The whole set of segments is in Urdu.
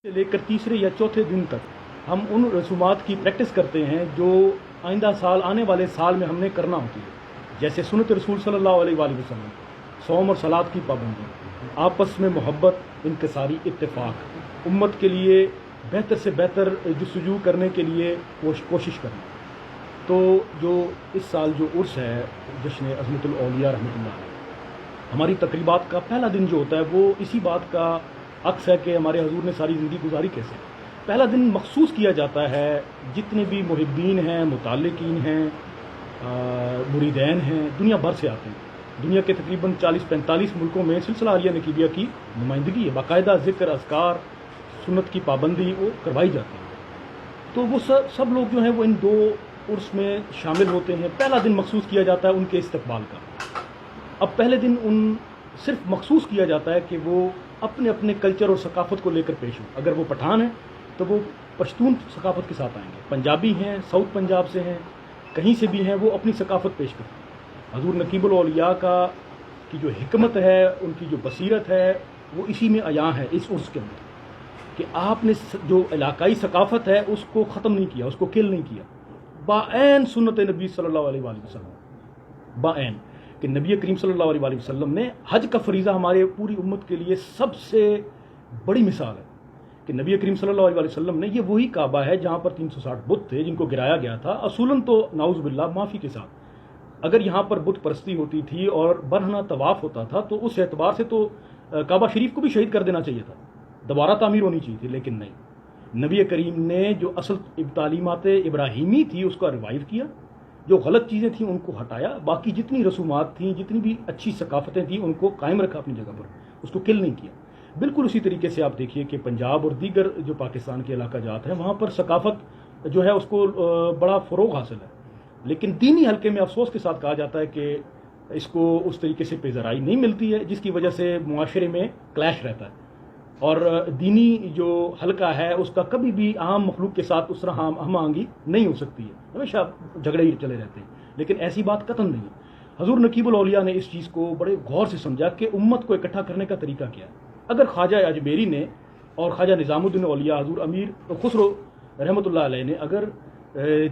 سے لے کر تیسرے یا چوتھے دن تک ہم ان رسومات کی پریکٹس کرتے ہیں جو آئندہ سال آنے والے سال میں ہم نے کرنا ہوتی ہے، جیسے سنت رسول صلی اللہ علیہ وآلہ وسلم، صوم اور صلات کی پابندی، آپس میں محبت، انکساری، اتفاق، امت کے لیے بہتر سے بہتر جستجو کرنے کے لیے کوشش کرنا۔ تو جو اس سال جو عرس ہے جشن عظمت الاولیاء رحمۃ اللہ علیہ، ہماری تقریبات کا پہلا دن جو ہوتا ہے وہ اسی بات کا عکس ہے کہ ہمارے حضور نے ساری زندگی گزاری کیسے۔ پہلا دن مخصوص کیا جاتا ہے، جتنے بھی محبین ہیں، متعلقین ہیں، مریدین ہیں، دنیا بھر سے آتے ہیں۔ دنیا کے تقریباً 40-45 ملکوں میں سلسلہ عالیہ نقیبیہ کی نمائندگی ہے، باقاعدہ ذکر، اذکار، سنت کی پابندی وہ کروائی جاتی ہے۔ تو وہ سب لوگ جو ہیں وہ ان دو عرس میں شامل ہوتے ہیں۔ پہلا دن مخصوص کیا جاتا ہے ان کے استقبال کا۔ اب پہلے دن ان صرف مخصوص کیا جاتا ہے کہ وہ اپنے اپنے کلچر اور ثقافت کو لے کر پیش ہوں۔ اگر وہ پٹھان ہیں تو وہ پشتون ثقافت کے ساتھ آئیں گے، پنجابی ہیں، ساؤتھ پنجاب سے ہیں، کہیں سے بھی ہیں، وہ اپنی ثقافت پیش کرتے ہیں۔ حضور نقیب الاولیاء کی جو حکمت ہے، ان کی جو بصیرت ہے، وہ اسی میں عیاں ہے اس عرس کے اندر، کہ آپ نے جو علاقائی ثقافت ہے اس کو ختم نہیں کیا، اس کو کل نہیں کیا، باعین سنت نبی صلی اللہ علیہ وآلہ وسلم، باعین کہ نبی کریم صلی اللہ علیہ وآلہ وسلم نے حج کا فریضہ ہمارے پوری امت کے لیے سب سے بڑی مثال ہے کہ نبی کریم صلی اللہ علیہ وآلہ وسلم نے، یہ وہی کعبہ ہے جہاں پر 360 بت تھے جن کو گرایا گیا تھا، اصولاً تو نعوذ باللہ معافی کے ساتھ اگر یہاں پر بت پرستی ہوتی تھی اور برہنہ طواف ہوتا تھا تو اس اعتبار سے تو کعبہ شریف کو بھی شہید کر دینا چاہیے تھا، دوبارہ تعمیر ہونی چاہیے تھی، لیکن نہیں، نبی کریم نے جو اصل تعلیمات ابراہیمی تھی اس کا ریوائیو کیا، جو غلط چیزیں تھیں ان کو ہٹایا، باقی جتنی رسومات تھیں، جتنی بھی اچھی ثقافتیں تھیں ان کو قائم رکھا اپنی جگہ پر، اس کو کل نہیں کیا۔ بالکل اسی طریقے سے آپ دیکھیے کہ پنجاب اور دیگر جو پاکستان کے علاقہ جات ہیں وہاں پر ثقافت جو ہے اس کو بڑا فروغ حاصل ہے، لیکن دینی حلقے میں افسوس کے ساتھ کہا جاتا ہے کہ اس کو اس طریقے سے پیزرائی نہیں ملتی ہے، جس کی وجہ سے معاشرے میں کلیش رہتا ہے، اور دینی جو حلقہ ہے اس کا کبھی بھی عام مخلوق کے ساتھ اس طرح ہم آہنگی نہیں ہو سکتی ہے، ہمیشہ جھگڑے ہی چلے رہتے ہیں، لیکن ایسی بات قطعاً نہیں ہے۔ حضور نقیب الاولیاء نے اس چیز کو بڑے غور سے سمجھا کہ امت کو اکٹھا کرنے کا طریقہ کیا ہے۔ اگر خواجہ اجمیری نے اور خواجہ نظام الدین اولیاء حضور امیر خسرو رحمۃ اللہ علیہ نے اگر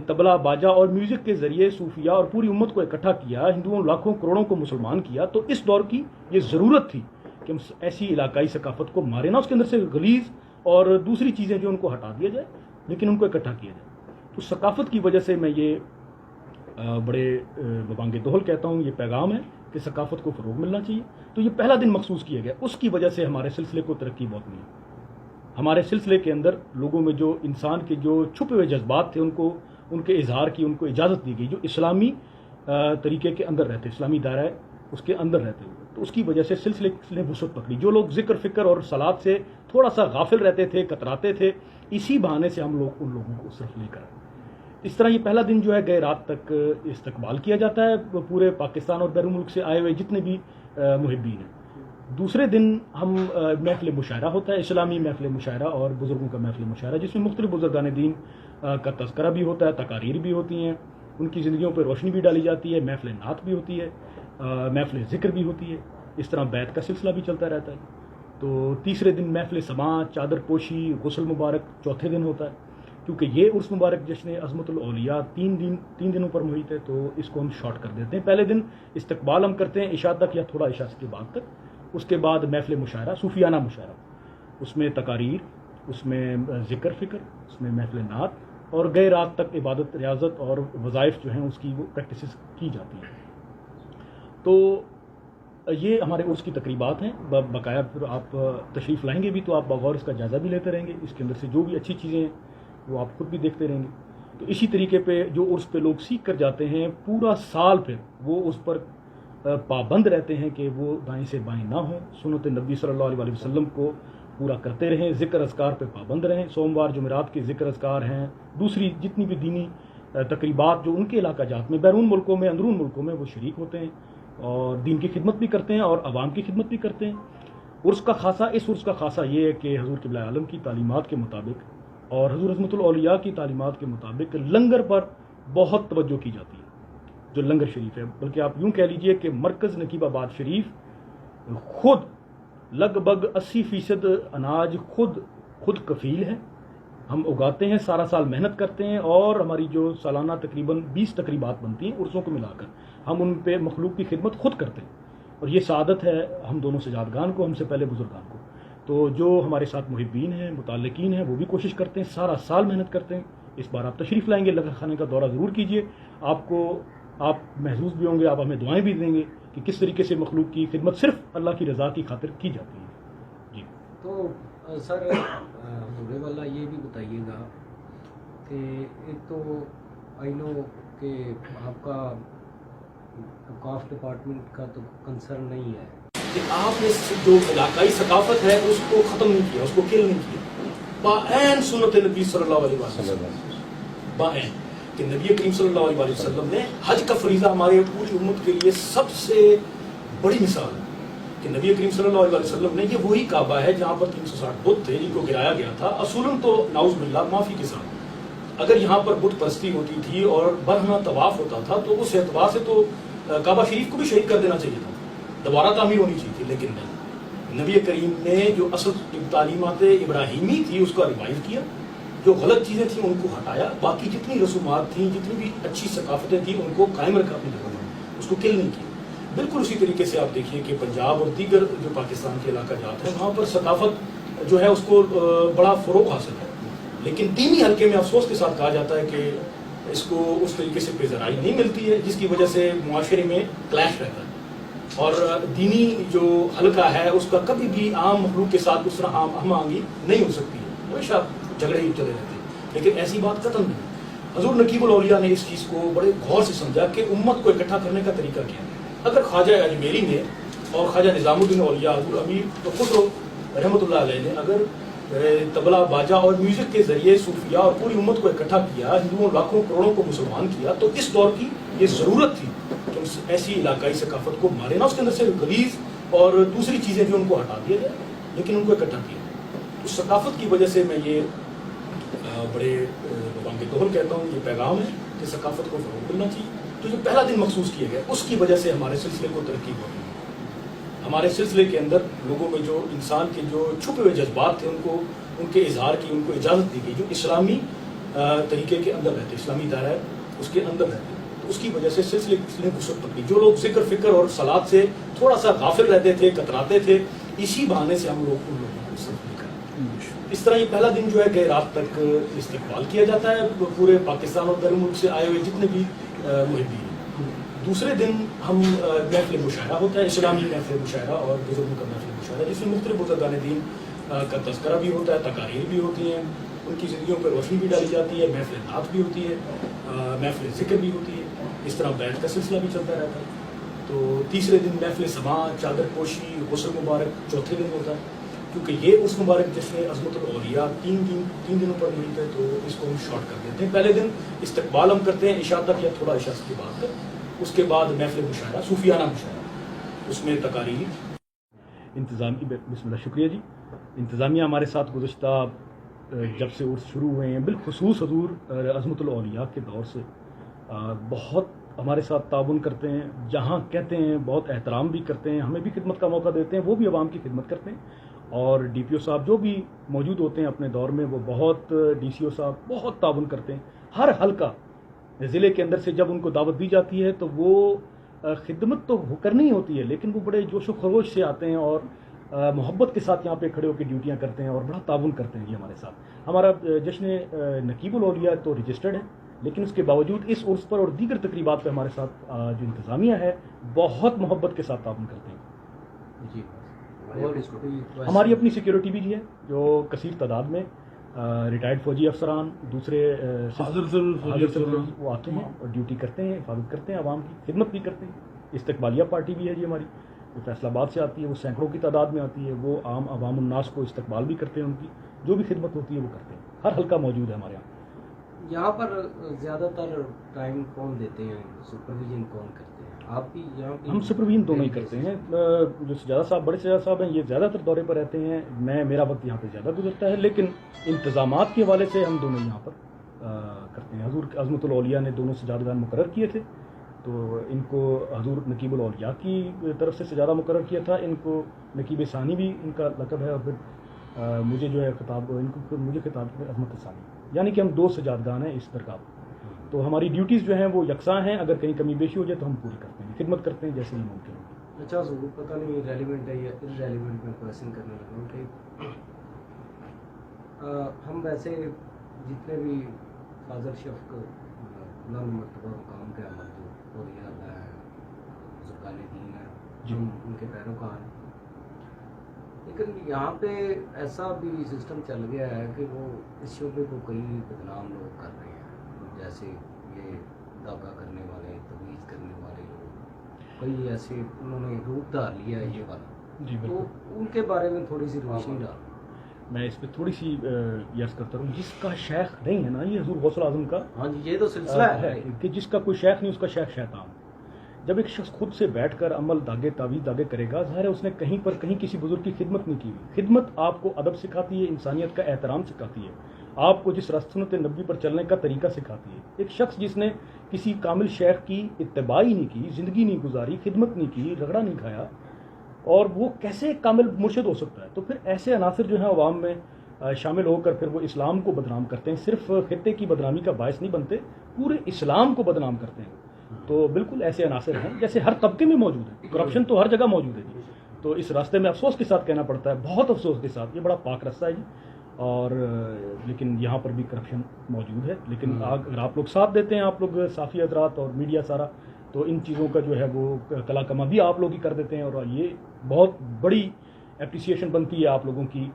طبلہ باجا اور میوزک کے ذریعے صوفیاء اور پوری امت کو اکٹھا کیا، ہندوؤں لاکھوں کروڑوں کو مسلمان کیا، تو اس دور کی یہ ضرورت تھی کہ ہم ایسی علاقائی ثقافت کو مارے نہ، اس کے اندر سے غلیظ اور دوسری چیزیں جو ان کو ہٹا دیا جائے، لیکن ان کو اکٹھا کیا جائے۔ تو ثقافت کی وجہ سے میں یہ بڑے ببانگ دہل کہتا ہوں، یہ پیغام ہے کہ ثقافت کو فروغ ملنا چاہیے۔ تو یہ پہلا دن مخصوص کیا گیا، اس کی وجہ سے ہمارے سلسلے کو ترقی بہت ملی۔ ہمارے سلسلے کے اندر لوگوں میں جو انسان کے جو چھپے ہوئے جذبات تھے ان کے اظہار کی ان کو اجازت دی گئی، جو اسلامی طریقے کے اندر رہتے، اسلامی دائرہ اس کے اندر رہتے ہوئے، تو اس کی وجہ سے سلسلے نے وسعت پکڑی۔ جو لوگ ذکر فکر اور صلات سے تھوڑا سا غافل رہتے تھے، کتراتے تھے، اسی بہانے سے ہم لوگ ان لوگوں کو صرف لے کر آئے۔ اس طرح یہ پہلا دن جو ہے گئے رات تک استقبال کیا جاتا ہے پورے پاکستان اور بیرون ملک سے آئے ہوئے جتنے بھی محبین ہیں۔ دوسرے دن ہم محفل مشاعرہ ہوتا ہے، اسلامی محفل مشاعرہ اور بزرگوں کا محفل مشاعرہ، جس میں مختلف بزرگان دین کا تذکرہ بھی ہوتا ہے، تقاریر بھی ہوتی ہیں، ان کی زندگیوں پر روشنی بھی ڈالی جاتی ہے، محفل نعت بھی ہوتی ہے، محفل ذکر بھی ہوتی ہے، اس طرح بیعت کا سلسلہ بھی چلتا رہتا ہے۔ تو تیسرے دن محفل سماع، چادر پوشی، غسل مبارک چوتھے دن ہوتا ہے۔ کیونکہ یہ عرس مبارک جشن عظمت الاولیاء تین دنوں پر محیط ہے، تو اس کو ہم شارٹ کر دیتے ہیں۔ پہلے دن استقبال ہم کرتے ہیں عشاء تک یا تھوڑا عشاء کے بعد تک، اس کے بعد محفل مشاعرہ، صوفیانہ مشاعرہ، اس میں تقاریر، اس میں ذکر فکر، اس میں محفل نعت، اور گئے رات تک عبادت، ریاضت اور وظائف جو ہیں اس کی وہ پریکٹسز کی جاتی ہیں۔ تو یہ ہمارے عرس کی تقریبات ہیں، بقایا پھر آپ تشریف لائیں گے بھی تو آپ بغور اس کا جائزہ بھی لیتے رہیں گے، اس کے اندر سے جو بھی اچھی چیزیں ہیں وہ آپ خود بھی دیکھتے رہیں گے۔ تو اسی طریقے پہ جو عرس پہ لوگ سیکھ کر جاتے ہیں، پورا سال پھر وہ اس پر پابند رہتے ہیں کہ وہ دائیں سے بائیں نہ ہوں، سنت نبی صلی اللہ علیہ وسلم کو پورا کرتے رہیں، ذکر اذکار پہ پابند رہیں، سوموار جمعرات کے ذکر اذکار ہیں، دوسری جتنی بھی دینی تقریبات جو ان کے علاقہ جات میں، بیرون ملکوں میں، اندرون ملکوں میں، وہ شریک ہوتے ہیں اور دین کی خدمت بھی کرتے ہیں اور عوام کی خدمت بھی کرتے ہیں۔ اس عرس کا خاصہ یہ ہے کہ حضور قبلہ عالم کی تعلیمات کے مطابق اور حضور عظمت الاولیاء کی تعلیمات کے مطابق لنگر پر بہت توجہ کی جاتی ہے، جو لنگر شریف ہے، بلکہ آپ یوں کہہ لیجئے کہ مرکز نقیب آباد شریف خود لگ بھگ 80% اناج خود خود کفیل ہے. ہم اگاتے ہیں، سارا سال محنت کرتے ہیں، اور ہماری جو سالانہ تقریباً 20 تقریبات بنتی ہیں عرسوں کو ملا کر، ہم ان پہ مخلوق کی خدمت خود کرتے ہیں. اور یہ سعادت ہے ہم دونوں سجادگان کو، ہم سے پہلے بزرگان کو. تو جو ہمارے ساتھ محبین ہیں، متعلقین ہیں، وہ بھی کوشش کرتے ہیں، سارا سال محنت کرتے ہیں. اس بار آپ تشریف لائیں گے، لنگر خانے کا دورہ ضرور کیجیے. آپ محظوظ بھی ہوں گے، آپ ہمیں دعائیں بھی دیں گے کہ کس طریقے سے مخلوق کی خدمت صرف اللہ کی رضا کی خاطر کی جاتی ہے. جی تو سر حضور والا یہ بھی بتائیے گا کہ ایک تو آئی نو کہ آپ کا اوقاف ڈپارٹمنٹ کا تو کنسرن نہیں ہے کہ آپ نے جو علاقائی ثقافت ہے اس کو ختم نہیں کیا، اس کو کل نہیں کیا. باعین سنت نبی صلی اللہ علیہ وسلم، باعین کہ نبی کریم صلی اللہ علیہ وسلم نے حج کا فریضہ ہمارے پوری امت کے لیے سب سے بڑی مثال ہے کہ نبی کریم صلی اللہ علیہ وسلم نے، یہ وہی کعبہ ہے جہاں پر 360 بت تھے جن کو گرایا گیا تھا. اصولاً تو نعوذ باللہ معافی کے ساتھ اگر یہاں پر بت پرستی ہوتی تھی اور برہنہ طواف ہوتا تھا تو اس اعتبار سے تو کعبہ شریف کو بھی شہید کر دینا چاہیے تھا، دوبارہ تعمیر ہونی چاہیے تھی. لیکن نہیں، نبی کریم نے جو اصل تعلیمات ابراہیمی تھی اس کا ریوائز کیا، جو غلط چیزیں تھیں ان کو ہٹایا، باقی جتنی رسومات تھیں، جتنی بھی اچھی ثقافتیں تھیں ان کو قائم رکھا اپنی جگہ پر، اس کو کل نہیں کیا. بالکل اسی طریقے سے آپ دیکھیے کہ پنجاب اور دیگر جو پاکستان کے علاقہ جات ہیں وہاں پر ثقافت جو ہے اس کو بڑا فروغ حاصل ہے، لیکن دینی حلقے میں افسوس کے ساتھ کہا جاتا ہے کہ اس کو اس طریقے سے پیزرائی نہیں ملتی ہے، جس کی وجہ سے معاشرے میں کلیش رہتا ہے. اور دینی جو حلقہ ہے اس کا کبھی بھی عام مخلوق کے ساتھ اس طرح ہم آہنگی نہیں ہو سکتی ہے، ہمیشہ جھگڑے ہی چلے رہتے ہیں. لیکن ایسی بات قطعاً نہیں. حضور نقیب الاولیاء نے اس چیز کو بڑے غور سے سمجھا کہ امت کو اکٹھا کرنے کا طریقہ کیا ہے. اگر خواجہ اجمیری نے اور خواجہ نظام الدین اولیاء حضور امیر تو خود رحمۃ اللہ علیہ نے اگر طبلہ باجا اور میوزک کے ذریعے صوفیاء اور پوری امت کو اکٹھا کیا، ہندوؤں لاکھوں کروڑوں کو مسلمان کیا، تو اس دور کی یہ ضرورت تھی کہ ایسی علاقائی ثقافت کو مارے نہ، اس کے اندر سے غلیظ اور دوسری چیزیں بھی ان کو ہٹا دیا جائے، لیکن ان کو اکٹھا کیا. اس ثقافت کی وجہ سے میں یہ بڑے بانگ دہل کہتا ہوں، یہ پیغام ہے کہ ثقافت کو فروغ ملنا چاہیے. تو جو پہلا دن مخصوص کیا گیا اس کی وجہ سے ہمارے سلسلے کو ترقی ہو رہی ہے. ہمارے سلسلے کے اندر لوگوں میں جو انسان کے جو چھپے ہوئے جذبات تھے ان کے اظہار کی ان کو اجازت دی گئی، جو اسلامی طریقے کے اندر رہتے، اسلامی دائرہ ہے اس کے اندر رہتے. تو اس کی وجہ سے سلسلے کی وسعت پکڑی. جو لوگ ذکر فکر اور صلات سے تھوڑا سا غافل رہتے تھے، کتراتے تھے، اسی بہانے سے ہم لوگ ان لوگوں کو صرف نہیں کریں. اس طرح یہ پہلا دن جو ہے کہ رات تک استقبال کیا جاتا ہے پورے پاکستان اور بیرون ملک سے آئے ہوئے جتنے بھی محبین. دوسرے دن ہم محفل مشاعرہ ہوتا ہے، اسلامی محفل مشاعرہ اور بزرگوں کا محفل مشاعرہ، جس میں مختلف بزرگان دین کا تذکرہ بھی ہوتا ہے، تقاریر بھی ہوتی ہیں، ان کی زندگیوں پر روشنی بھی ڈالی جاتی ہے، محفل نعت بھی ہوتی ہے، محفل ذکر بھی ہوتی ہے. اس طرح بیت کا سلسلہ بھی چلتا رہتا ہے. تو تیسرے دن محفل سماع، چادر پوشی، غسل مبارک چوتھے دن ہوتا ہے. کیونکہ یہ اس مبارک جشن عظمت الاولیاء تین دنوں پر محیط ہے، تو اس کو ہم شارٹ کر دیتے ہیں. پہلے دن استقبال ہم کرتے ہیں عشاء تک یا تھوڑا عشاء کے بعد تک. اس کے بعد محفل مشاعرہ، صوفیانہ مشاعرہ، اس میں تقاریر. انتظامی بسم اللہ، شکریہ جی. انتظامیہ ہمارے ساتھ گزشتہ جب سے عرس شروع ہوئے ہیں، بالخصوص حضور عظمت الاولیاء کے دور سے بہت ہمارے ساتھ تعاون کرتے ہیں. جہاں کہتے ہیں بہت احترام بھی کرتے ہیں، ہمیں بھی خدمت کا موقع دیتے ہیں، وہ بھی عوام کی خدمت کرتے ہیں. اور ڈی پی او صاحب جو بھی موجود ہوتے ہیں اپنے دور میں، وہ بہت، ڈی سی او صاحب بہت تعاون کرتے ہیں. ہر حلقہ ضلع کے اندر سے جب ان کو دعوت دی جاتی ہے تو وہ خدمت تو کرنی ہوتی ہے، لیکن وہ بڑے جوش و خروش سے آتے ہیں اور محبت کے ساتھ یہاں پہ کھڑے ہو کے ڈیوٹیاں کرتے ہیں اور بڑا تعاون کرتے ہیں جی ہمارے ساتھ. ہمارا جشن نقیب الاولیاء تو رجسٹرڈ ہے، لیکن اس کے باوجود اس عرس پر اور دیگر تقریبات پہ ہمارے ساتھ جو انتظامیہ ہے بہت محبت کے ساتھ تعاون کرتے ہیں. جی ہماری اپنی سیکیورٹی بھی ہے جو کثیر تعداد میں ریٹائرڈ فوجی افسران، دوسرے وہ آتے ہیں اور ڈیوٹی کرتے ہیں، حفاظت کرتے ہیں، عوام کی خدمت بھی کرتے ہیں. استقبالیہ پارٹی بھی ہے جی ہماری، وہ فیصل آباد سے آتی ہے، وہ سینکڑوں کی تعداد میں آتی ہے. وہ عام عوام الناس کو استقبال بھی کرتے ہیں، ان کی جو بھی خدمت ہوتی ہے وہ کرتے ہیں. ہر حلقہ موجود ہے ہمارے یہاں. یہاں پر زیادہ تر ٹائم کون دیتے ہیں، سپرویژن کون کرتے ہیں؟ آپ بھی یہاں پہ؟ ہم سپرویژن دونوں ہی کرتے ہیں. جو سجادہ صاحب، بڑے سجادہ صاحب ہیں، یہ زیادہ تر دورے پر رہتے ہیں. میرا وقت یہاں پہ زیادہ گزرتا ہے، لیکن انتظامات کے حوالے سے ہم دونوں یہاں پر کرتے ہیں. حضور عظمت الاولیاء نے دونوں سجادگان مقرر کیے تھے، تو ان کو حضور نقیب الاولیاء کی طرف سے سجادہ مقرر کیا تھا. ان کو نقیب ثانی بھی ان کا لقب ہے، اور پھر مجھے جو ہے خطاب مجھے خطاب عظمت ثانی، یعنی کہ ہم 2 سجادگان ہیں اس درگاہ پر، تو ہماری ڈیوٹیز جو ہیں وہ یکساں ہیں، اگر کہیں کمی بیشی ہو جائے تو ہم پوری کرتے ہیں، خدمت کرتے ہیں جیسے ہی ممکن ہو۔ اچھا حضور، پتہ نہیں ریلیونٹ ہے یا ان ریلیونٹ میں کویشچن کرنے لگا ہوں کہ ہم ویسے جتنے بھی فاضل شفق بلند مرتبہ مقام کے عمل جو اولیاء اللہ ہیں، بزرگان دین ہیں، ہم ان کے پیروکار ہیں، لیکن یہاں پہ ایسا بھی سسٹم چل گیا ہے کہ وہ اس شعبے کو کئی بدنام لوگ کر رہے ہیں، جیسے یہ داغا کرنے والے، تمیز کرنے والے لوگ، کئی ایسے انہوں نے روپ دھار لیا ہے یہ والا، جی تو بالکل، ان کے بارے میں تھوڑی سی روشنی ڈال۔ میں اس پہ تھوڑی سی یس کرتا ہوں، جس کا شیخ نہیں ہے نا، یہ حضور غوث اعظم کا ہاں جی، یہ تو سلسلہ ہے کہ جس کا کوئی شیخ نہیں اس کا شیخ شیطان۔ جب ایک شخص خود سے بیٹھ کر عمل داغے تعویذ داغے کرے گا، ظاہر ہے اس نے کہیں پر کہیں کسی بزرگ کی خدمت نہیں کی ہوئی۔ خدمت آپ کو ادب سکھاتی ہے، انسانیت کا احترام سکھاتی ہے، آپ کو جس سنت نبی پر چلنے کا طریقہ سکھاتی ہے۔ ایک شخص جس نے کسی کامل شیخ کی اتباع ہی نہیں کی، زندگی نہیں گزاری، خدمت نہیں کی، رگڑا نہیں کھایا، اور وہ کیسے کامل مرشد ہو سکتا ہے؟ تو پھر ایسے عناصر جو ہیں عوام میں شامل ہو کر پھر وہ اسلام کو بدنام کرتے ہیں، صرف خطے کی بدنامی کا باعث نہیں بنتے، پورے اسلام کو بدنام کرتے ہیں۔ تو بالکل ایسے عناصر ہیں جیسے ہر طبقے میں موجود ہے، کرپشن تو ہر جگہ موجود ہے جی۔ تو اس راستے میں افسوس کے ساتھ کہنا پڑتا ہے، بہت افسوس کے ساتھ، یہ بڑا پاک راستہ ہے جی، اور لیکن یہاں پر بھی کرپشن موجود ہے، لیکن اگر آپ لوگ ساتھ دیتے ہیں، آپ لوگ صافی حضرات اور میڈیا سارا، تو ان چیزوں کا جو ہے وہ کلا کما بھی آپ لوگ ہی کر دیتے ہیں، اور یہ بہت بڑی اپریسیشن بنتی ہے آپ لوگوں کی،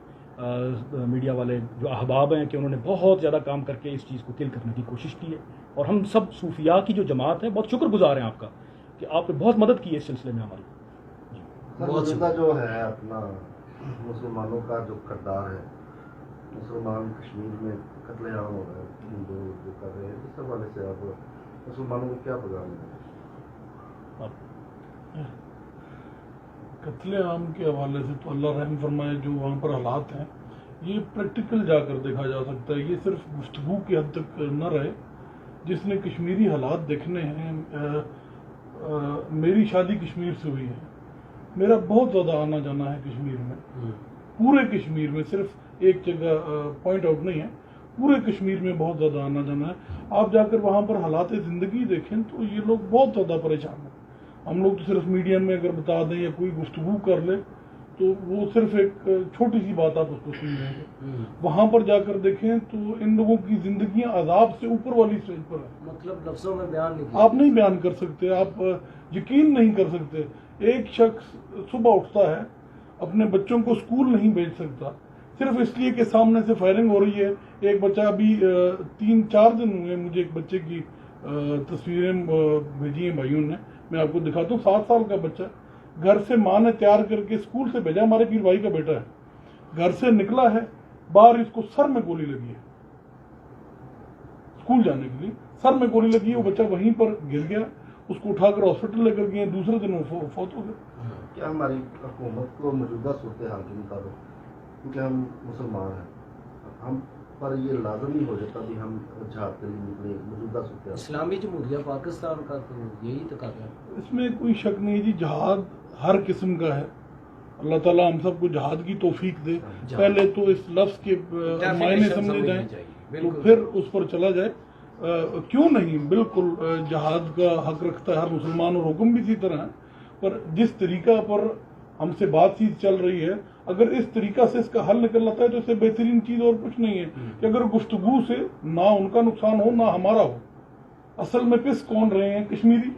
میڈیا والے جو احباب ہیں، کہ انہوں نے بہت زیادہ کام کر کے اس چیز کو کل کرنے کی کوشش کی ہے، اور ہم سب صوفیاء کی جو جماعت ہے بہت شکر گزار ہیں آپ کا کہ آپ نے بہت مدد کی ہے اس سلسلے میں ہماری۔ موجودہ جو ہے اپنا مسلمانوں کا جو کردار ہے، مسلمان کشمیر میں قتل عام ہو رہا ہے، ہندو جو کر رہے ہیں، اس حوالے سے آپ مسلمانوں کو کیا پیغام دیں؟ قتل عام کے حوالے سے تو اللہ رحم فرمائے، جو وہاں پر حالات ہیں یہ پریکٹیکل جا کر دیکھا جا سکتا ہے، یہ صرف گفتگو کی حد تک نہ رہے۔ جس نے کشمیری حالات دیکھنے ہیں، میری شادی کشمیر سے ہوئی ہے، میرا بہت زیادہ آنا جانا ہے کشمیر میں، پورے کشمیر میں، صرف ایک جگہ پوائنٹ آؤٹ نہیں ہے، پورے کشمیر میں بہت زیادہ آنا جانا ہے۔ آپ جا کر وہاں پر حالات زندگی دیکھیں تو یہ لوگ بہت زیادہ پریشان ہیں۔ ہم لوگ تو صرف میڈیا میں اگر بتا دیں یا کوئی گفتگو کر لے تو وہ صرف ایک چھوٹی سی بات آپ اس کو سن لیں گے، وہاں پر جا کر دیکھیں تو ان لوگوں کی زندگیاں عذاب سے اوپر والی اسٹیج پر ہیں، مطلب لفظوں میں بیان نہیں آپ نہیں بیان کر سکتے، آپ یقین نہیں کر سکتے۔ ایک شخص صبح اٹھتا ہے، اپنے بچوں کو اسکول نہیں بھیج سکتا، صرف اس لیے کہ سامنے سے فائرنگ ہو رہی ہے۔ ایک بچہ ابھی 3-4 دن ہوئے، مجھے ایک بچے کی تصویریں بھیجی ہیں بھائیوں نے، میں آپ کو دکھاتا ہوں، 7 سال کا بچہ، گھر سے ماں نے تیار کر کے اسکول سے بھیجا، ہمارے پیر بھائی کا بیٹا ہے، گھر سے نکلا ہے، باہر اس کو سر میں گولی لگی ہے، اسکول جانے کے لیے سر میں گولی لگی ہے، وہ بچہ وہیں پر گر گیا، اس کو اٹھا کر ہاسپٹل لے کر گئے، دوسرے دن وہ فوت ہو گئے۔ کیا ہماری حکومت کو موجودہ صورتحال کے مطابق، کیونکہ ہم مسلمان ہیں، ہم پر یہ لازمی ہو جاتا کہ ہم جہاد کے لیے نکلیں موجودہ صورتحال؟ اسلامی جمہوریہ پاکستان کا تو یہی تقاضا ہے۔ اس میں کوئی شک نہیں جی، جہاد ہر قسم کا ہے، اللہ تعالیٰ ہم سب کو جہاد کی توفیق دے۔ پہلے تو اس لفظ کے معنی سمجھے جائیں تو پھر اس پر چلا جائے، کیوں نہیں، بالکل جہاد کا حق رکھتا ہے ہر مسلمان، اور حکم بھی اسی طرح ہے، پر جس طریقہ پر ہم سے بات چیت چل رہی ہے، اگر اس طریقہ سے اس کا حل نکل آتا ہے تو اس سے بہترین چیز اور کچھ نہیں ہے کہ اگر گفتگو سے نہ ان کا نقصان ہو نہ ہمارا ہو۔ اصل میں پس کون رہے ہیں؟ کشمیری۔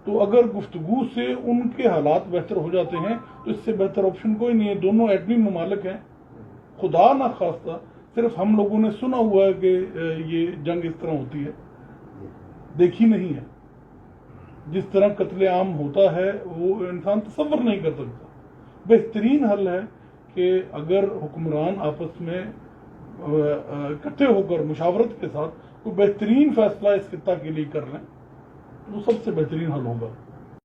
تو اگر گفتگو سے ان کے حالات بہتر ہو جاتے ہیں تو اس سے بہتر آپشن کوئی نہیں ہے۔ دونوں ایٹمی ممالک ہیں، خدا نہ خواستہ صرف ہم لوگوں نے سنا ہوا ہے کہ یہ جنگ اس طرح ہوتی ہے، دیکھی نہیں ہے۔ جس طرح قتل عام ہوتا ہے وہ انسان تصور نہیں کر سکتا۔ بہترین حل ہے کہ اگر حکمران آپس میں اکٹھے ہو کر مشاورت کے ساتھ کوئی بہترین فیصلہ اس خطہ کے لیے کر لیں تو وہ سب سے بہترین حل ہوگا۔